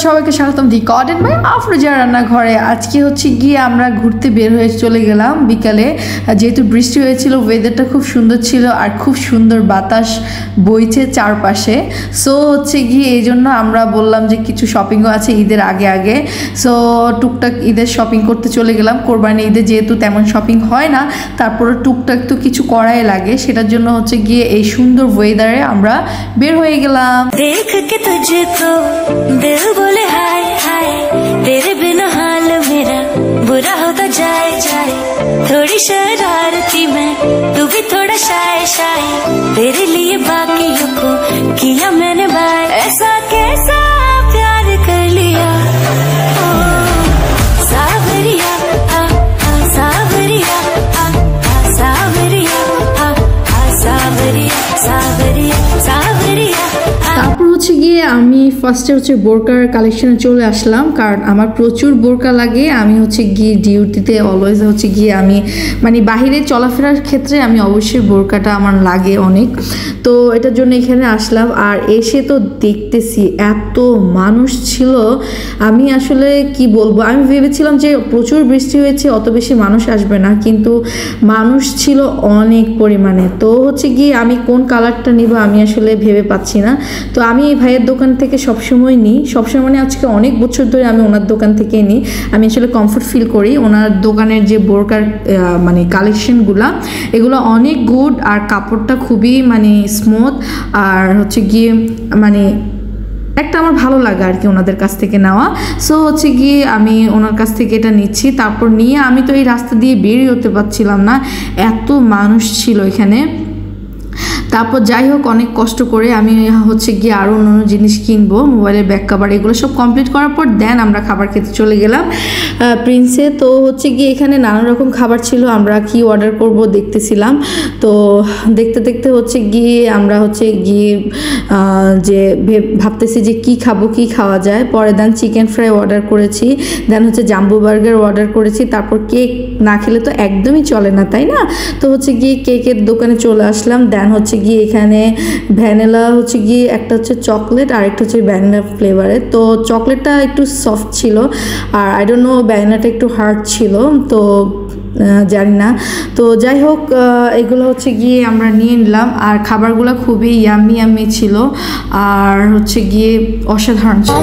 সবাইকে স্বাগতম দি garden by Afroza রান্নাঘরে। আজকে হচ্ছে গিয়ে আমরা ঘুরতে বের হয়ে চলে গেলাম বিকালে, যেহেতু বৃষ্টি হয়েছিল, ওয়েদারটা খুব সুন্দর ছিল আর খুব সুন্দর বাতাস বইছে চারপাশে। সো হচ্ছে গিয়ে এই জন্য আমরা বললাম যে কিছু শপিংও আছে ঈদের আগে আগে। সো টুকটাক ঈদের শপিং করতে চলে গেলাম। কোরবানি ঈদে যেহেতু তেমন শপিং হয় না, তারপরে টুকটাক তো কিছু করাই লাগে, সেটার জন্য হচ্ছে গিয়ে এই সুন্দর ওয়েদারে আমরা বের হয়ে গেলাম। दिल बोले हाय हाय, तेरे बिना हाल मेरा बुरा होता जाए जाए। थोड़ी शरारती मैं, तू भी थोड़ा शाय शाय, तेरे लिए बाकियों को किया मैंने बाय। ऐसा कैसा प्यार कर लिया सावरिया, सावरिया, सावरिया, सावरिया, सावरिया, सावरिया। তারপর হচ্ছে গিয়ে আমি ফার্স্টে হচ্ছে বোরকার কালেকশনে চলে আসলাম, কারণ আমার প্রচুর বোরকা লাগে। আমি হচ্ছে গিয়ে ডিউটিতে অলওয়েজ হচ্ছে গিয়ে আমি মানে বাহিরে চলাফেরার ক্ষেত্রে আমি অবশ্যই বোরকাটা আমার লাগে অনেক, তো এটার জন্য এখানে আসলাম। আর এসে তো দেখতেছি এত মানুষ ছিল, আমি আসলে কি বলবো, আমি ভেবেছিলাম যে প্রচুর বৃষ্টি হয়েছে অত বেশি মানুষ আসবে না, কিন্তু মানুষ ছিল অনেক পরিমাণে। তো হচ্ছে গিয়ে আমি কোন কালারটা নিব আমি আসলে ভেবে পাচ্ছি না। তো আমি এই ভাইয়ের দোকান থেকে সবসময় নিই, সবসময় মানে আজকে অনেক বছর ধরে আমি ওনার দোকান থেকে নিই। আমি আসলে কমফোর্ট ফিল করি। ওনার দোকানের যে বোরকার মানে কালেকশনগুলো, এগুলো অনেক গুড, আর কাপড়টা খুবই মানে স্মুথ, আর হচ্ছে গিয়ে মানে একটা আমার ভালো লাগে আর কি ওনাদের কাছ থেকে নেওয়া। সো হচ্ছে গিয়ে আমি ওনার কাছ থেকে এটা নিচ্ছি। তারপর নিয়ে আমি তো এই রাস্তা দিয়ে বেরিয়ে হতে পারছিলাম না, এত মানুষ ছিল এখানে। তারপর যাই হোক অনেক কষ্ট করে আমি হচ্ছে গিয়ে আরও অন্য জিনিস কিনবো, মোবাইলের ব্যাক কভার, এগুলো সব কমপ্লিট করার পর দেন আমরা খাবার খেতে চলে গেলাম প্রিন্সে। তো হচ্ছে গিয়ে এখানে নানান রকম খাবার ছিল, আমরা কি অর্ডার করব দেখতেছিলাম। তো দেখতে দেখতে হচ্ছে গিয়ে আমরা হচ্ছে গিয়ে যে ভাবতেছি যে কি খাবো, কি খাওয়া যায়। পরে দেন চিকেন ফ্রাই অর্ডার করেছি, দেন হচ্ছে জাম্বো বার্গার অর্ডার করেছি। তারপর কেক না খেলে তো একদমই চলে না, তাই না? তো হচ্ছে গিয়ে কেকের দোকানে চলে আসলাম। দেন হচ্ছে গিয়ে এখানে ভ্যানিলা হচ্ছে গিয়ে একটা হচ্ছে চকলেট আর একটা হচ্ছে ভ্যানিলা ফ্লেভারের। তো চকলেটটা একটু সফট ছিল, আর আই ডোন্ট নো ভ্যানিলাটা একটু হার্ড ছিল, তো জানি না। তো যাই হোক এগুলো হচ্ছে গিয়ে আমরা নিয়ে নিলাম, আর খাবারগুলো খুবই ইয়াম্মি ইয়াম্মি ছিল, আর হচ্ছে গিয়ে অসাধারণ ছিল।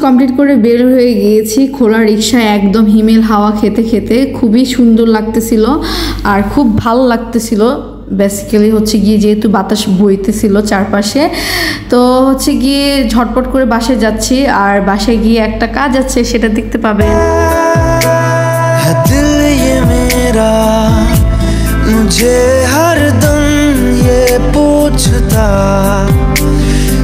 কমপ্লিট করে বের হয়ে গিয়েছি খোলা রিক্সায়, একদম হিমেল হাওয়া খেতে খেতে। খুবই সুন্দর লাগতেছিল আর খুব ভালো লাগতেছিল। বেসিক্যালি হচ্ছে গিয়ে যেহেতু বাতাস বইতেছিল চারপাশে, তো হচ্ছে গিয়ে ঝটপট করে বাসায় যাচ্ছি। আর বাসায় গিয়ে একটা কাজ আছে, সেটা দেখতে পাবেন। मुझे हरदम ये पूछता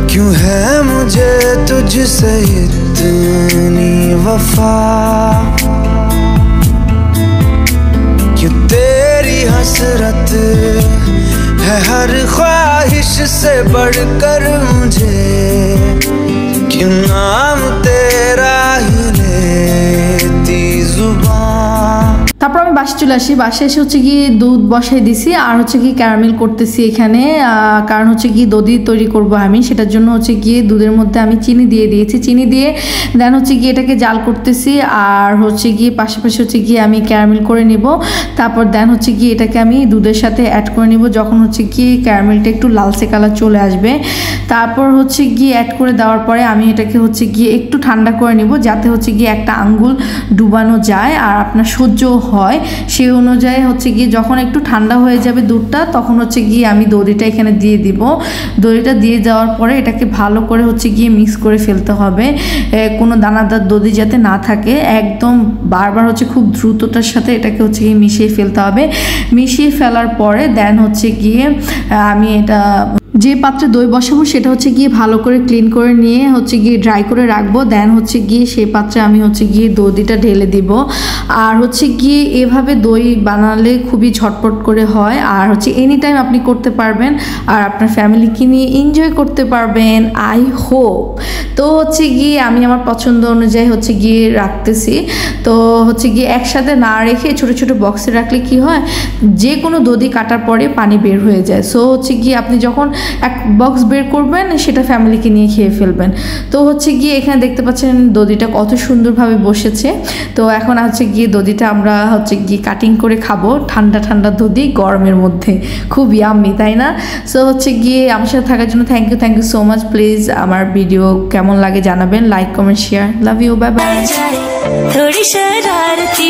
क्यों है मुझे तुझसे इतनी वफा, क्यों तेरी हसरत है हर ख्वाहिश से बढ़कर मुझे, क्यों नाम तेरा ही लेती जुबान। তারপর আমি বাসে চলে আসি। বাসে এসে হচ্ছে গিয়ে দুধ বসাই দিছি, আর হচ্ছে গিয়ে ক্যারামেল করতেছি এখানে, কারণ হচ্ছে গিয়ে দধি তৈরি করব আমি, সেটার জন্য হচ্ছে গিয়ে দুধের মধ্যে আমি চিনি দিয়ে দিয়েছি। চিনি দিয়ে দেন হচ্ছে গিয়ে এটাকে জাল করতেছি, আর হচ্ছে গিয়ে পাশাপাশি হচ্ছে গিয়ে আমি ক্যারামেল করে নিব। তারপর দেন হচ্ছে গিয়ে এটাকে আমি দুধের সাথে অ্যাড করে নিব, যখন হচ্ছে গিয়ে ক্যারামেলটা একটু লালচে কালার চলে আসবে। তারপর হচ্ছে গিয়ে অ্যাড করে দেওয়ার পরে আমি এটাকে হচ্ছে গিয়ে একটু ঠান্ডা করে নিব, যাতে হচ্ছে গিয়ে একটা আঙ্গুল ডুবানো যায় আর আপনার সহ্য হয়। সেই অনুযায়ী হচ্ছে গিয়ে যখন একটু ঠান্ডা হয়ে যাবে দুধটা, তখন হচ্ছে গিয়ে আমি দধিটা এখানে দিয়ে দিব। দধিটা দিয়ে দেওয়ার পরে এটাকে ভালো করে হচ্ছে গিয়ে মিক্স করে ফেলতে হবে, কোনো দানাদার দধি যাতে না থাকে। একদম বারবার হচ্ছে খুব দ্রুততার সাথে এটাকে হচ্ছে গিয়ে মিশিয়ে ফেলতে হবে। মিশিয়ে ফেলার পরে দেন হচ্ছে গিয়ে আমি এটা যে পাত্রে দই বসাবো সেটা হচ্ছে গিয়ে ভালো করে ক্লিন করে নিয়ে হচ্ছে গিয়ে ড্রাই করে রাখবো, দেন হচ্ছে গিয়ে সেই পাত্রে আমি হচ্ছে গিয়ে দইটা ঢেলে দিব। আর হচ্ছে গিয়ে এভাবে দই বানালে খুবই ঝটপট করে হয়, আর হচ্ছে এনি টাইম আপনি করতে পারবেন আর আপনার ফ্যামিলিকে নিয়ে এনজয় করতে পারবেন আই হোপ। তো হচ্ছে গিয়ে আমি আমার পছন্দ অনুযায়ী হচ্ছে গিয়ে রাখতেছি। তো হচ্ছে গিয়ে একসাথে না রেখে ছোট ছোট বক্সে রাখলে কি হয়, যে কোনো দধি কাটার পরে পানি বের হয়ে যায়। সো হচ্ছে গিয়ে আপনি যখন এক বক্স বের করবেন সেটা ফ্যামিলিকে নিয়ে খেয়ে ফেলবেন। তো হচ্ছে গিয়ে এখানে দেখতে পাচ্ছেন দধিটা কত সুন্দরভাবে বসেছে। তো এখন হচ্ছে গিয়ে দধিটা আমরা হচ্ছে গিয়ে কাটিং করে খাবো, ঠান্ডা ঠান্ডা দধি গরমের মধ্যে, খুব ইয়াম্মি তাই না? সো হচ্ছে গিয়ে আমার সাথে থাকার জন্য thank you so much. Please আমার ভিডিও কেমন লাগে জানাবেন, like comment share, love you, bye bye. थोड़ी शरारती